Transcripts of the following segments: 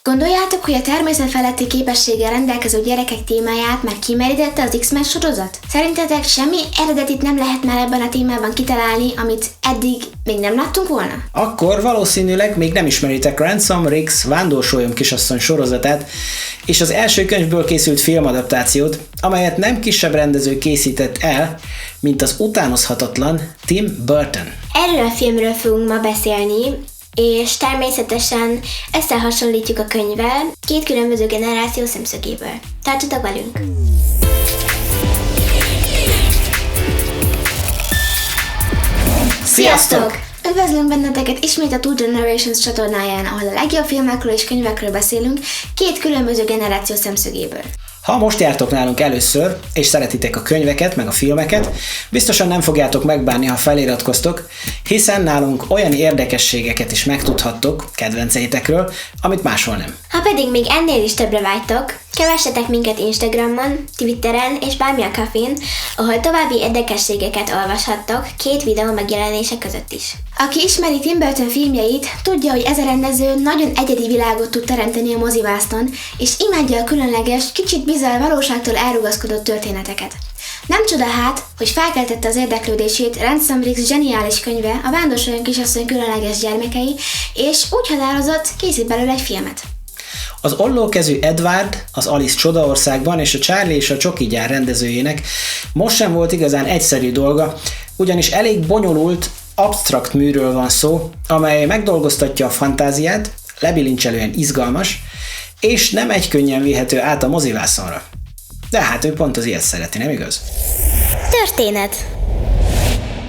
Gondoljátok, hogy a természet feletti képességgel rendelkező gyerekek témáját már kimerítette az X-Men sorozat? Szerintetek semmi eredetit nem lehet már ebben a témában kitalálni, amit eddig még nem láttunk volna? Akkor valószínűleg még nem ismeritek Ransom Riggs Vándorsolyom kisasszony sorozatát és az első könyvből készült filmadaptációt, amelyet nem kisebb rendező készített el, mint az utánozhatatlan Tim Burton. Erről a filmről fogunk ma beszélni, és természetesen összehasonlítjuk a könyvvel két különböző generáció szemszögéből. Tartsatok velünk! Sziasztok! Üdvözlünk benneteket ismét a Two Generations csatornáján, ahol a legjobb filmekről és könyvekről beszélünk két különböző generáció szemszögéből. Ha most jártok nálunk először, és szeretitek a könyveket, meg a filmeket, biztosan nem fogjátok megbánni, ha feliratkoztok, hiszen nálunk olyan érdekességeket is megtudhattok kedvenceitekről, amit máshol nem. Ha pedig még ennél is többre vágytok, kövessetek minket Instagramon, Twitteren és bármilyen kafén, ahol további érdekességeket olvashattok két videó megjelenése között is. Aki ismeri Tim Burton filmjeit, tudja, hogy ez a rendező nagyon egyedi világot tud teremteni a mozivásznon, és imádja a különleges, kicsit bizarr valóságtól elrugaszkodott történeteket. Nem csoda hát, hogy felkeltette az érdeklődését Ransom Riggs zseniális könyve, a Vándorsolyom kisasszony különleges gyermekei, és úgy határozott, készít belőle egy filmet. Az ollókezű Edward, az Alice Csodaországban és a Charlie és a Csoki gyár rendezőjének most sem volt igazán egyszerű dolga, ugyanis elég bonyolult, absztrakt műről van szó, amely megdolgoztatja a fantáziát, lebilincselően izgalmas, és nem egykönnyen vihető át a mozivászonra. De hát ő pont az ilyet szereti, nem igaz? Történet.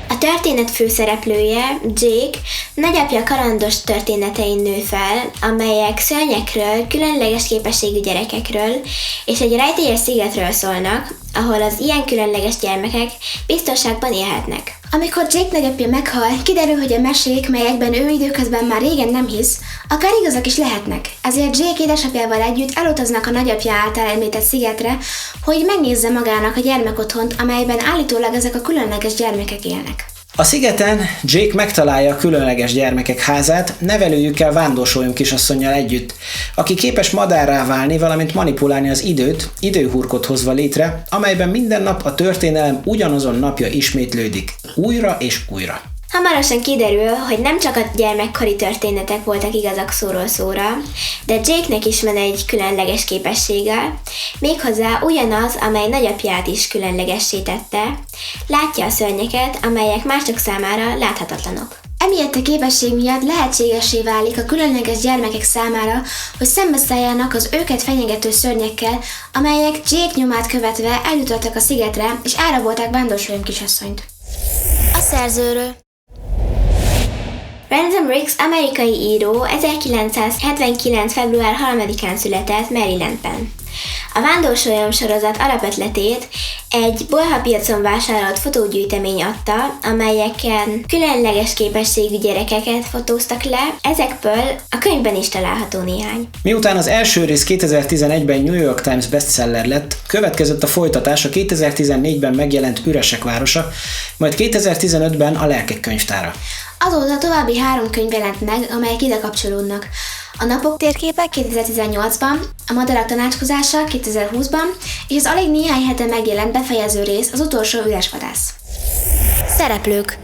A történet főszereplője, Jake, nagyapja kalandos történetein nő fel, amelyek szörnyekről, különleges képességű gyerekekről és egy rejtélyes szigetről szólnak, ahol az ilyen különleges gyermekek biztonságban élhetnek. Amikor Jake nagyapja meghal, kiderül, hogy a mesék, melyekben ő időközben már régen nem hisz, akár igazak is lehetnek. Ezért Jake édesapjával együtt elutaznak a nagyapja által említett szigetre, hogy megnézze magának a gyermekotthont, amelyben állítólag ezek a különleges gyermekek élnek. A szigeten Jake megtalálja a különleges gyermekek házát nevelőjükkel Vándorsolyom kisasszonnyal együtt, aki képes madárrá válni, valamint manipulálni az időt, időhurkot hozva létre, amelyben minden nap a történelem ugyanazon napja ismétlődik, újra és újra. Hamarosan kiderül, hogy nem csak a gyermekkori történetek voltak igazak szóról szóra, de Jake-nek is van egy különleges képessége, méghozzá ugyanaz, amely nagyapját is különlegessé tette, látja a szörnyeket, amelyek mások számára láthatatlanok. Emiatt a képesség miatt lehetségessé válik a különleges gyermekek számára, hogy szembeszálljanak az őket fenyegető szörnyekkel, amelyek Jake nyomát követve eljutottak a szigetre és elrabolták Vándorsolyom kisasszonyt. A szerzőről. Ransom Riggs amerikai író 1979. február 3-án született Marylandben. A Vándorsolyom sorozat alapötletét egy bolhapiacon vásárolt fotógyűjtemény adta, amelyeken különleges képességű gyerekeket fotóztak le, ezekből a könyvben is található néhány. Miután az első rész 2011-ben New York Times bestseller lett, következett a folytatás a 2014-ben megjelent Üresek városa, majd 2015-ben a Lelkek könyvtára. Azóta további 3 könyv jelent meg, amelyek ide kapcsolódnak. A Napok térképe 2018-ban, a Madarak tanácskozása 2020-ban, és az alig néhány hete megjelent befejező rész, az utolsó üres vadász. Szereplők.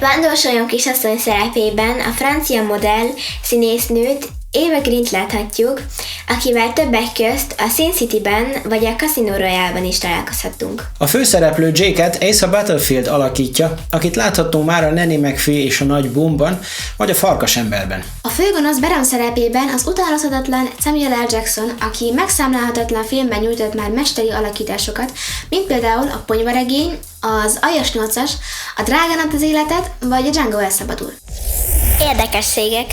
Vándorsolyom kisasszony szerepében a francia modell színésznőt, Eva Grint láthatjuk, akivel többek közt a Sin City-ben vagy a Casino Royale-ban is találkozhattunk. A főszereplő Jake-et Asa Butterfield alakítja, akit láthattunk már a Nanny McPhee és a Nagy Boomban, vagy a Farkasemberben. A főgonosz Baron szerepében az utánozhatatlan Samuel L. Jackson, aki megszámlálhatatlan filmben nyújtott már mesteri alakításokat, mint például a Ponyvaregény, az Aljas 8-as, a Drágán ad az életet, vagy a Django elszabadul. Érdekességek.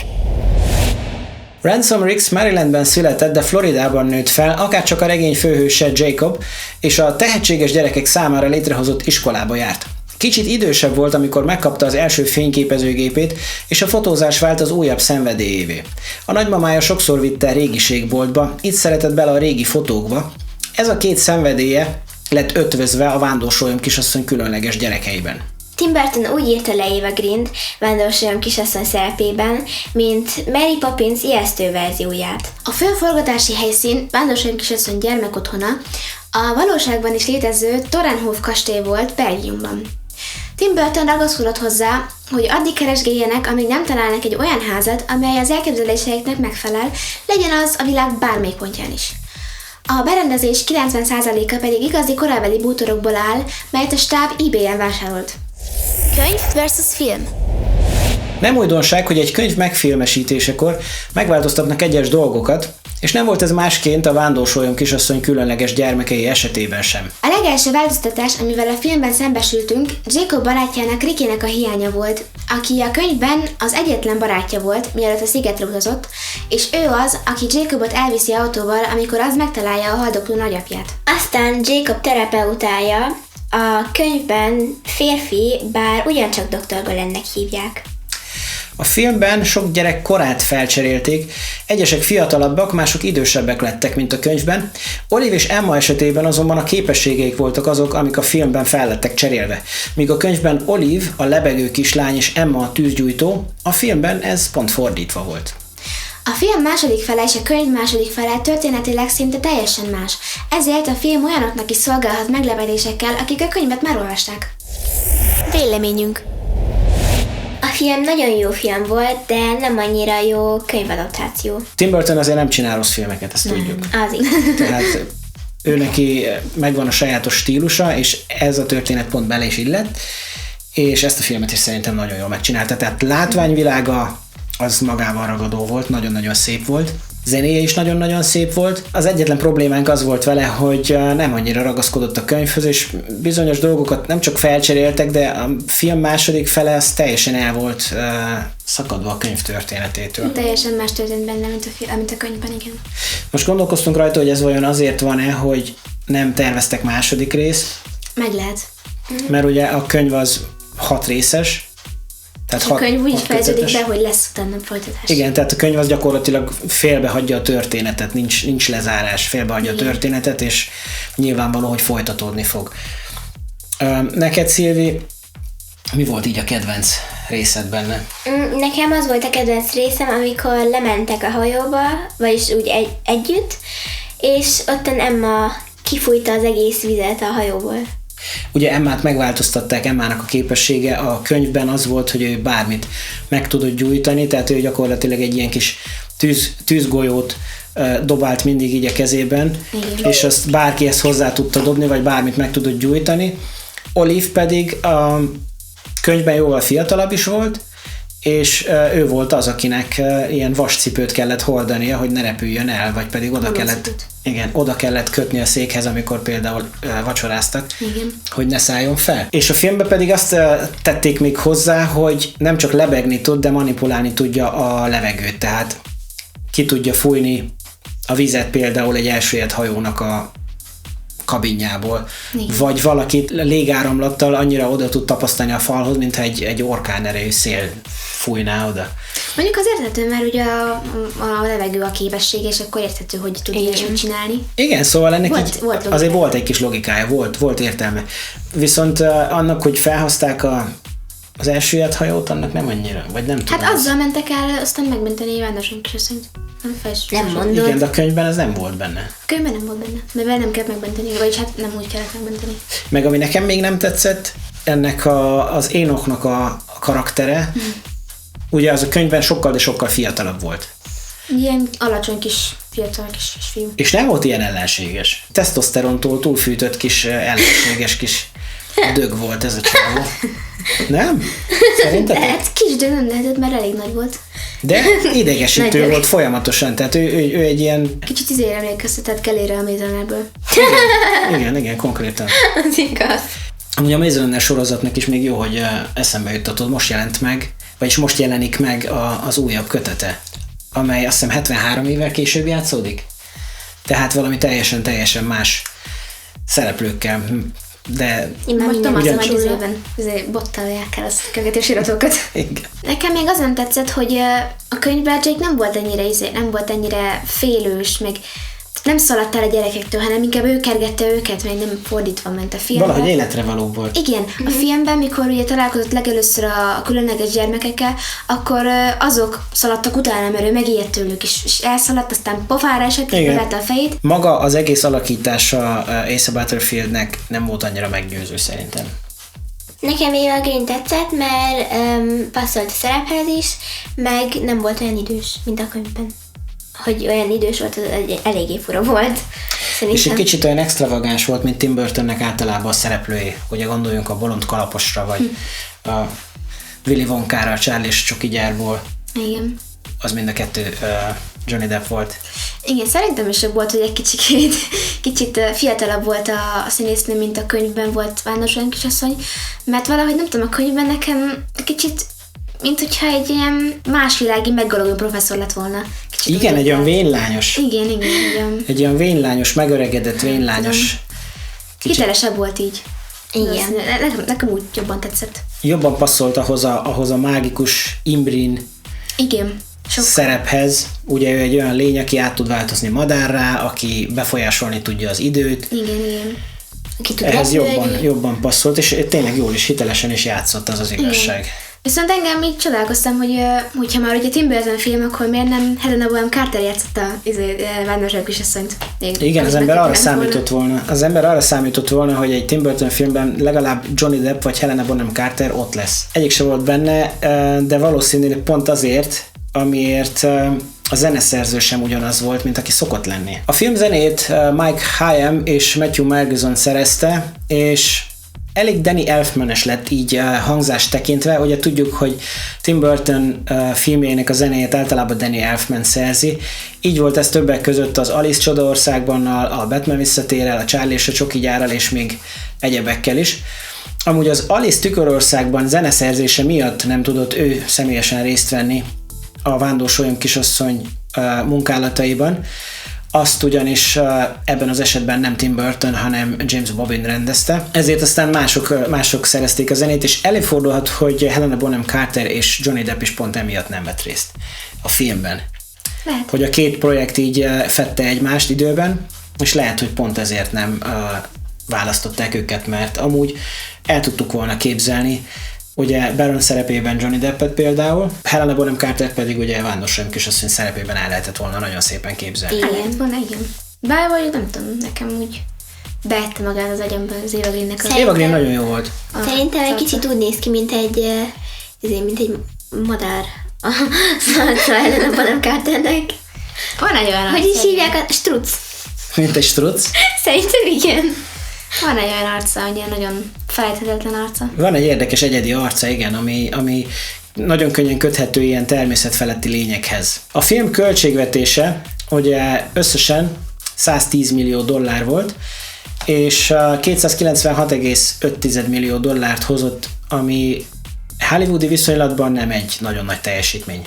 Ransom Riggs Marylandben született, de Floridában nőtt fel, akárcsak a regény főhőse Jacob, és a tehetséges gyerekek számára létrehozott iskolába járt. Kicsit idősebb volt, amikor megkapta az első fényképezőgépét, és a fotózás vált az újabb szenvedélyévé. A nagymamája sokszor vitte régiségboltba, itt szeretett bele a régi fotókba. Ez a két szenvedélye lett ötvözve a Vándorsolyom kisasszony különleges gyerekeiben. Tim Burton úgy írta le Eva Green-t Vándorsolyom kisasszony szerepében, mint Mary Poppins ijesztő verzióját. A fő forgatási helyszín Vándorsolyom kisasszony gyermekotthona a valóságban is létező Torrenhof kastély volt Belgiumban. Tim Burton ragaszkodott hozzá, hogy addig keresgéljenek, amíg nem találnak egy olyan házat, amely az elképzeléseiknek megfelel, legyen az a világ bármelyik pontján is. A berendezés 90%-a pedig igazi korabeli bútorokból áll, melyet a stáb eBay-en vásárolt. Könyv versus film. Nem újdonság, hogy egy könyv megfilmesítésekor megváltoztatnak egyes dolgokat, és nem volt ez másként a Vándorsolyom kisasszony különleges gyermekei esetében sem. A legelső változtatás, amivel a filmben szembesültünk, Jacob barátjának Rickynek a hiánya volt, aki a könyvben az egyetlen barátja volt, mielőtt a szigetre utazott, és ő az, aki Jacobot elviszi autóval, amikor az megtalálja a haldokló nagyapját. Aztán Jacob terapeutája a könyvben férfi, bár ugyancsak Dr. Golennek hívják. A filmben sok gyerek korát felcserélték, egyesek fiatalabbak, mások idősebbek lettek, mint a könyvben. Olive és Emma esetében azonban a képességeik voltak azok, amik a filmben fel lettek cserélve. Míg a könyvben Olive a lebegő kislány és Emma a tűzgyújtó, a filmben ez pont fordítva volt. A film második fele és a könyv második fele történetileg szinte teljesen más, ezért a film olyanoknak is szolgálhat meglepetésekkel, akik a könyvet már olvasták. Véleményünk. A film nagyon jó film volt, de nem annyira jó könyvadaptáció. Tim Burton azért nem csinál rossz filmeket, ezt tudjuk. Az így. Tehát ő neki megvan a sajátos stílusa, és ez a történet pont bele is illett, és ezt a filmet is szerintem nagyon jól megcsinálta. Tehát látványvilága az magával ragadó volt, nagyon-nagyon szép volt. Zenéje is nagyon-nagyon szép volt. Az egyetlen problémánk az volt vele, hogy nem annyira ragaszkodott a könyvhöz, és bizonyos dolgokat nem csak felcseréltek, de a film második fele az teljesen el volt szakadva a könyv történetétől. Teljesen más történt benne, mint a könyvben, igen. Most gondolkoztunk rajta, hogy ez vajon azért van-e, hogy nem terveztek második részt. Meg lehet. Mert ugye a könyv az 6 részes. Tehát a könyv úgy fejeződik be, hogy lesz utána folytatás. Igen, tehát a könyv az gyakorlatilag félbehagyja a történetet, nincs lezárás, félbehagyja a történetet, és nyilvánvaló, hogy folytatódni fog. Neked, Szilvi, mi volt így a kedvenc részed benne? Nekem az volt a kedvenc részem, amikor lementek a hajóba, vagyis úgy együtt, és ottan Emma kifújta az egész vizet a hajóból. Ugye Emmát megváltoztatták, Emmának a képessége a könyvben az volt, hogy ő bármit meg tudott gyújtani, tehát ő gyakorlatilag egy ilyen kis tűzgolyót dobált mindig így a kezében, igen. És azt bárkihez hozzá tudta dobni, vagy bármit meg tudott gyújtani. Olive pedig a könyvben jóval fiatalabb is volt, és ő volt az, akinek ilyen vascipőt kellett hordania, hogy ne repüljön el, vagy pedig oda kellett kötni a székhez, amikor például vacsoráztak, igen. Hogy ne szálljon fel. És a filmben pedig azt tették még hozzá, hogy nem csak lebegni tud, de manipulálni tudja a levegőt, tehát ki tudja fújni a vizet például egy elsüllyedt hajónak a kabinjából, igen. Vagy valakit légáramlattal annyira oda tud tapasztani a falhoz, mintha egy orkán erejű szél fújná oda. Mondjuk az érthető, mert ugye a levegő a képesség, és akkor érthető, hogy tud ilyesmit csinálni. Igen, szóval ennek volt azért volt egy kis logikája, volt értelme. Viszont annak, hogy felhozták az elsüllyedt hajót, annak nem annyira, vagy nem tudom. Hát azzal mentek el, aztán megmenteni Vándorsolyom kisasszonyt. Nem mondod. Igen, de a könyvben ez nem volt benne. A könyvben nem volt benne, mert nem kellett megmenteni, vagyis hát nem úgy kellett megmenteni. Meg ami nekem még nem tetszett, ennek az Énoknak a karaktere, ugye az a könyvben sokkal, de sokkal fiatalabb volt. Ilyen alacsony kis, fiatal kis fiú. És nem volt ilyen ellenséges. Tesztoszterontól túlfűtött kis ellenséges kis dög volt ez a csávó. Nem? Szerinted? Hát kis dög nem lehetett, mert elég nagy volt. De idegesítő volt folyamatosan, tehát ő egy ilyen... Kicsit emlékeztetett Kellyre a Maze Runnerből. Igen, konkrétan. Az igaz. Amúgy a Maze Runner sorozatnak is még jó, hogy eszembe juttatod, most jelent meg, vagyis most jelenik meg az újabb kötete, amely azt hiszem 73 évvel később játszódik. Tehát valami teljesen más szereplőkkel, de... Most Tomaszom egy izében bottalják el a követés iratokat. Nekem még az nem tetszett, hogy a könyvben Jake nem volt ennyire félős, meg nem szaladt el a gyerekektől, hanem inkább ő kergette őket, meg nem fordítva ment a filmben. Valahogy életre való volt. Igen, a filmben, mikor ugye találkozott legelőször a különleges gyermekekkel, akkor azok szaladtak utána, mert ő megijedt tőlük, és elszaladt, aztán pofára esett, és bevette a fejét. Maga az egész alakítása Asa Butterfieldnek nem volt annyira meggyőző szerintem. Nekem Eva Green tetszett, mert passzolt a szerephez is, meg nem volt olyan idős, mint a könyvben. Hogy olyan idős volt, az eléggé fura volt. Szerintem. És egy kicsit olyan extravagáns volt, mint Tim Burtonnek általában a szereplői. Ugye gondoljunk a Bolond kalaposra, vagy a Willy Wonkára, a Charlie és a Csoki gyárból. Igen. Az mind a kettő Johnny Depp volt. Igen, szerintem is jobb volt, hogy egy kicsit fiatalabb volt a színésznő, mint a könyvben volt Vándorsolyan kisasszony, mert valahogy nem tudom, a könyvben nekem kicsit, mint hogyha egy ilyen másvilági meggalagú professzor lett volna. Kicsit igen, egy olyan vénlányos. Igen. Egy olyan vénlányos, megöregedett vénlányos. Hitelesebb volt így. Igen. Nekem úgy jobban tetszett. Jobban passzolt ahhoz a mágikus Imbrin Igen. szerephez. Ugye ő egy olyan lény, aki át tud változni madárrá, aki befolyásolni tudja az időt. Igen. Ehhez jobban passzolt, és tényleg jól is, hitelesen is játszott, az igazság. Igen. Viszont engem így csodálkoztam, hogyha már ugye Tim Burton film, akkor miért nem Helena Bonham Carter játszotta Vándorsolyan kisasszonyt? Igen, az ember arra számított volna, hogy egy Tim Burton filmben legalább Johnny Depp vagy Helena Bonham Carter ott lesz. Egyik se volt benne, de valószínűleg pont azért, amiért a zeneszerző sem ugyanaz volt, mint aki szokott lenni. A film zenét Mike Hamm és Matthew Margeson szerezte, és elég Danny Elfman-es lett így hangzást tekintve. Ugye tudjuk, hogy Tim Burton filmjeinek a zenéjét általában Danny Elfman szerzi. Így volt ez többek között az Alice Csodaországban, a Batman visszatérrel, a Charlie és a Csoki gyárral és még egyebekkel is. Amúgy az Alice Tükörországban zeneszerzése miatt nem tudott ő személyesen részt venni a Vándorsolyan kisasszony munkálataiban. Azt ugyanis ebben az esetben nem Tim Burton, hanem James Bobbin rendezte. Ezért aztán mások szerezték a zenét, és előfordulhat, hogy Helena Bonham Carter és Johnny Depp is pont emiatt nem vett részt a filmben. Lehet. Hogy a két projekt így fette egymást időben, és lehet, hogy pont ezért nem választották őket, mert amúgy el tudtuk volna képzelni, ugye Baron szerepében Johnny Deppet például, Helena Bonham Carter pedig ugye Vándorsolyan kisasszony szerepében el lehetett volna nagyon szépen képzelni. Igen. Bár vagy nem tudom, nekem úgy beette magát az agyamban az Eva Greennek. Az Eva Green nagyon jó volt. Szerintem egy kicsit úgy néz ki, mint egy madár a Helena Bonham Carternek. Van egy olyan Hogy is hívják a struc? Mint egy struc. Szerintem igen. Van egy olyan arca, hogy ilyen nagyon felejthetetlen arca. Van egy érdekes egyedi arca, igen, ami nagyon könnyen köthető ilyen természetfeletti lényekhez. A film költségvetése ugye összesen $110 millió volt, és $296,5 millió hozott, ami hollywoodi viszonylatban nem egy nagyon nagy teljesítmény.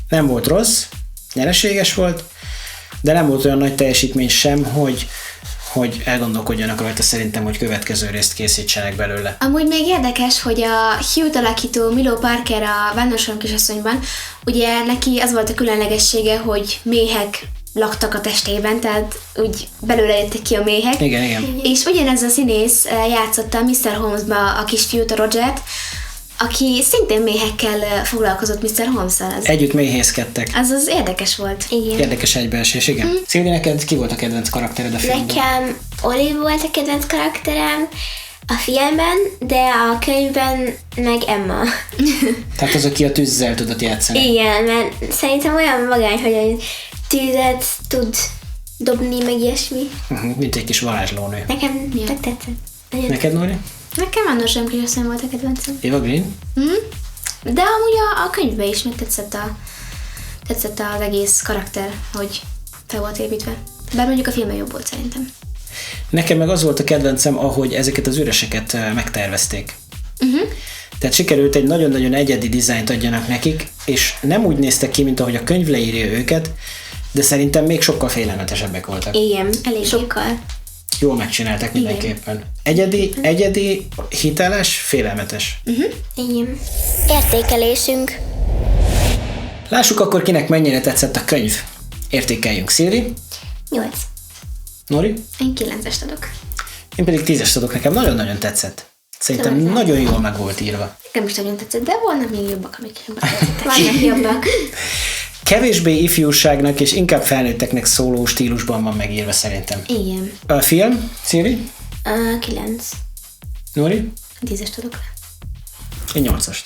Nem volt rossz, nyereséges volt, de nem volt olyan nagy teljesítmény sem, hogy elgondolkodjanak rajta szerintem, hogy következő részt készítsenek belőle. Amúgy még érdekes, hogy a Hugh-t alakító Milo Parker a Vándorsolyan kisasszonyban, ugye neki az volt a különlegessége, hogy méhek laktak a testében, tehát úgy belőle jöttek ki a méhek. Igen. És ugyanez a színész játszotta Mr. Holmesba a kisfiút, a Rogert, aki szintén méhekkel foglalkozott Mr. Holmes-szal. Együtt méhészkedtek. Az érdekes volt. Igen. Érdekes egybeesés, igen. Szilvi, neked ki volt a kedvenc karaktered a filmben? Nekem Olive volt a kedvenc karakterem a filmben, de a könyvben meg Emma. Tehát az, aki a tűzzel tudott játszani. Igen, mert szerintem olyan magány, hogy egy tűzet tud dobni, meg ilyesmi. Mint egy kis varázslónő. Nekem tetszett. Neked, Nóri? Nekem Vándorsolyan kisasszony volt a kedvencem. Eva Green? De amúgy a könyvben is meg tetszett az egész karakter, hogy fel volt építve. Bár mondjuk a filmben jobb volt szerintem. Nekem meg az volt a kedvencem, ahogy ezeket az üreseket megtervezték. Tehát sikerült egy nagyon-nagyon egyedi dizájnt adjanak nekik, és nem úgy néztek ki, mint ahogy a könyv leírja őket, de szerintem még sokkal félelmetesebbek voltak. Igen, elég sokkal. Jól megcsinálták mindenképpen. Egyedi, hiteles, félelmetes. Igen. Értékelésünk. Lássuk akkor, kinek mennyire tetszett a könyv. Értékeljünk, Szilvi. 8. Nori? Én 9-est adok. Én pedig 10-est adok, nekem nagyon-nagyon tetszett. Szerintem nagyon jól meg volt írva. Nekem is nagyon tetszett, de volna még jobbak, amik jobbak tettek. Vannak jobbak. Kevésbé ifjúságnak és inkább felnőtteknek szóló stílusban van megírva szerintem. Igen. A film, Szilvi? 9. Nori? 10-est adok. Én 8-ast.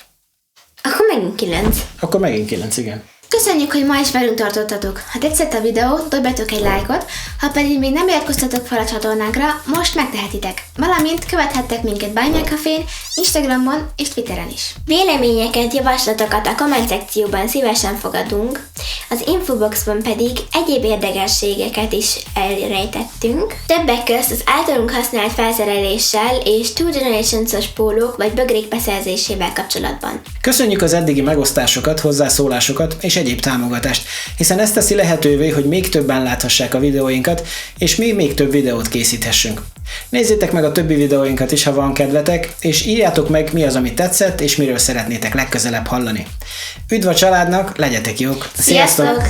Akkor megint 9. Akkor megint 9, igen. Köszönjük, hogy ma is velünk tartottatok. Ha tetszett a videó, dobjatok egy lájkot, ha pedig még nem iratkoztatok fel a csatornánkra, most megtehetitek. Valamint követhettek minket Buy Me a Cafén, Instagramon és Twitteren is. Véleményeket, javaslatokat a komment szekcióban szívesen fogadunk, az infoboxban pedig egyéb érdekességeket is elrejtettünk. Többek közt az általunk használt felszereléssel és Two Generations-os pólók vagy bögrék beszerzésével kapcsolatban. Köszönjük az eddigi megosztásokat, hozzászólásokat és egyéb támogatást, hiszen ez teszi lehetővé, hogy még többen láthassák a videóinkat, és még több videót készíthessünk. Nézzétek meg a többi videóinkat is, ha van kedvetek, és írjátok meg, mi az, ami tetszett, és miről szeretnétek legközelebb hallani. Üdv a családnak, legyetek jók! Sziasztok!